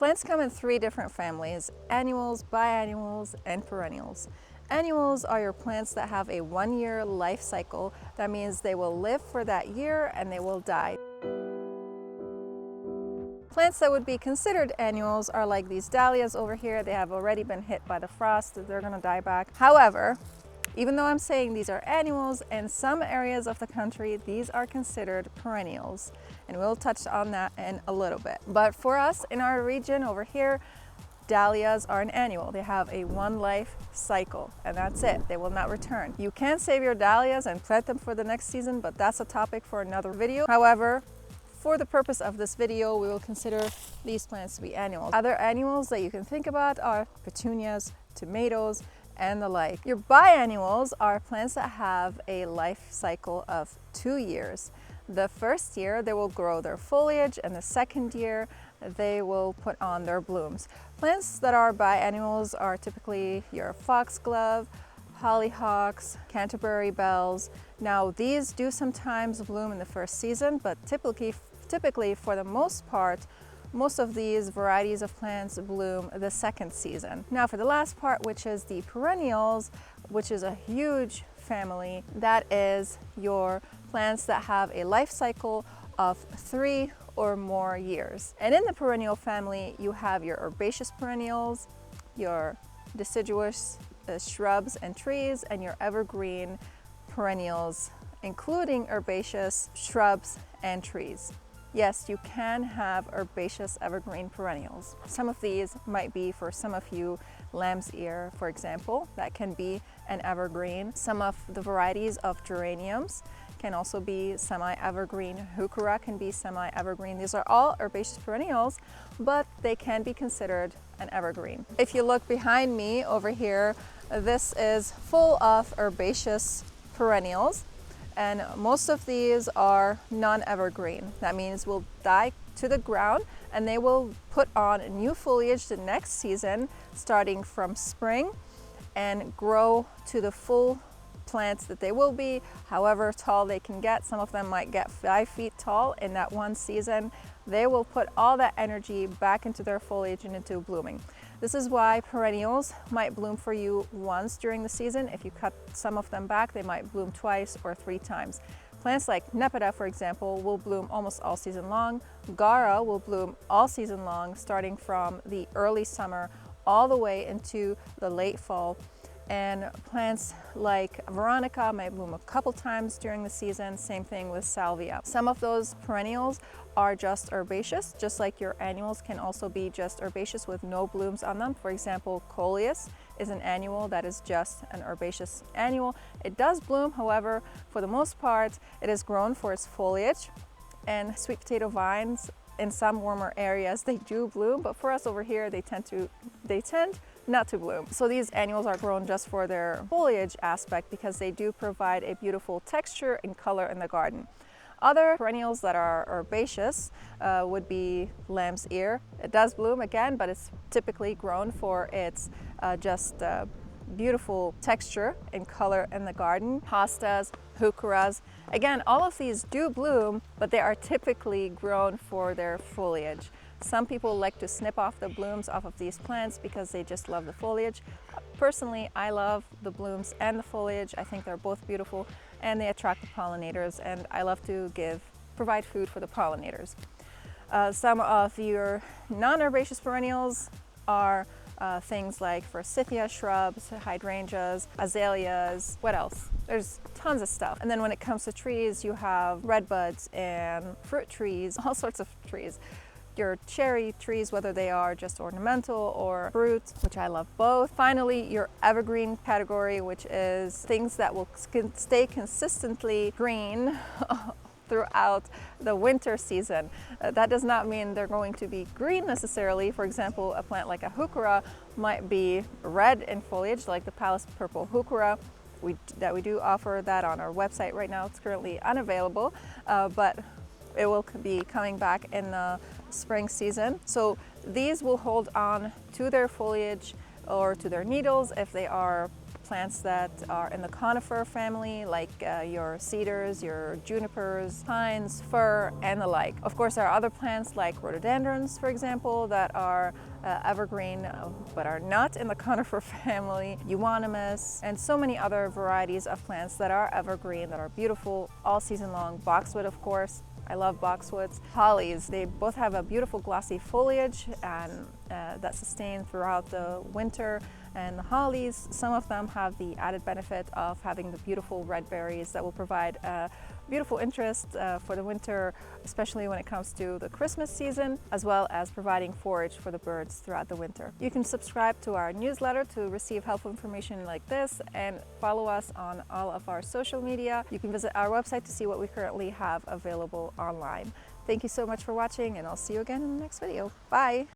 Plants come in three different families: annuals, biennials, and perennials. Annuals are your plants that have a 1-year life cycle. That means they will live for that year and they will die. Plants that would be considered annuals are like these dahlias over here. They have already been hit by the frost, they're gonna die back. However, even though I'm saying these are annuals, in some areas of the country, these are considered perennials. And we'll touch on that in a little bit. But for us in our region over here, dahlias are an annual. They have a 1 life cycle and that's it. They will not return. You can save your dahlias and plant them for the next season, but that's a topic for another video. However, for the purpose of this video, we will consider these plants to be annuals. Other annuals that you can think about are petunias, tomatoes, and the like. Your biennials are plants that have a life cycle of 2 years. The first year, they will grow their foliage, and the second year, they will put on their blooms. Plants that are biennials are typically your foxglove, hollyhocks, Canterbury bells. Now, these do sometimes bloom in the first season, but typically for the most part, most of these varieties of plants bloom the second season. Now for the last part, which is the perennials, which is a huge family, that is your plants that have a life cycle of 3 or more years. And in the perennial family, you have your herbaceous perennials, your deciduous shrubs and trees, and your evergreen perennials, including herbaceous shrubs and trees. Yes, you can have herbaceous evergreen perennials. Some of these might be, for some of you, lamb's ear, for example. That can be an evergreen. Some of the varieties of geraniums can also be semi-evergreen. Heuchera can be semi-evergreen. These are all herbaceous perennials, but they can be considered an evergreen. If you look behind me over here, this is full of herbaceous perennials. And most of these are non-evergreen. That means will die to the ground and they will put on new foliage the next season, starting from spring, and grow to the full plants that they will be, however tall they can get. Some of them might get 5 feet tall in that one season. They will put all that energy back into their foliage and into blooming. This is why perennials might bloom for you once during the season. If you cut some of them back, they might bloom twice or 3 times. Plants like Nepeta, for example, will bloom almost all season long. Gara will bloom all season long, starting from the early summer all the way into the late fall. And plants like Veronica might bloom a couple times during the season. Same thing with Salvia. Some of those perennials are just herbaceous, just like your annuals can also be just herbaceous with no blooms on them. For example, Coleus is an annual that is just an herbaceous annual. It does bloom, however, for the most part, it is grown for its foliage. And sweet potato vines, in some warmer areas, they do bloom, but for us over here, they tend not to bloom. So these annuals are grown just for their foliage aspect because they do provide a beautiful texture and color in the garden. Other perennials that are herbaceous would be lamb's ear. It does bloom again, but it's typically grown for its beautiful texture and color in the garden. Hostas, heucheras. Again, all of these do bloom, but they are typically grown for their foliage. Some people like to snip off the blooms off of these plants because they just love the foliage. Personally, I love the blooms and the foliage. I think they're both beautiful and they attract the pollinators, and I love to provide food for the pollinators. Some of your non-herbaceous perennials are things like forsythia shrubs, hydrangeas, azaleas. What else? There's tons of stuff. And then when it comes to trees, you have redbuds and fruit trees, all sorts of trees. Your cherry trees, whether they are just ornamental or fruit, which I love both. Finally, your evergreen category, which is things that will stay consistently green throughout the winter season. That does not mean they're going to be green necessarily. For example, a plant like a heuchera might be red in foliage, like the Palace Purple heuchera. We do offer that on our website right now. It's currently unavailable, but it will be coming back in the spring season. So these will hold on to their foliage or to their needles if they are plants that are in the conifer family, like your cedars, your junipers, pines, fir, and the like. Of course, there are other plants like rhododendrons, for example, that are evergreen but are not in the conifer family, euonymus, and so many other varieties of plants that are evergreen, that are beautiful all season long. Boxwood, of course. I love boxwoods. Hollies, they both have a beautiful glossy foliage and that sustain throughout the winter. And the hollies, some of them have the added benefit of having the beautiful red berries that will provide beautiful interest for the winter, especially when it comes to the Christmas season, as well as providing forage for the birds throughout the winter. You can subscribe to our newsletter to receive helpful information like this, and follow us on all of our social media. You can visit our website to see what we currently have available online. Thank you so much for watching, and I'll see you again in the next video. Bye!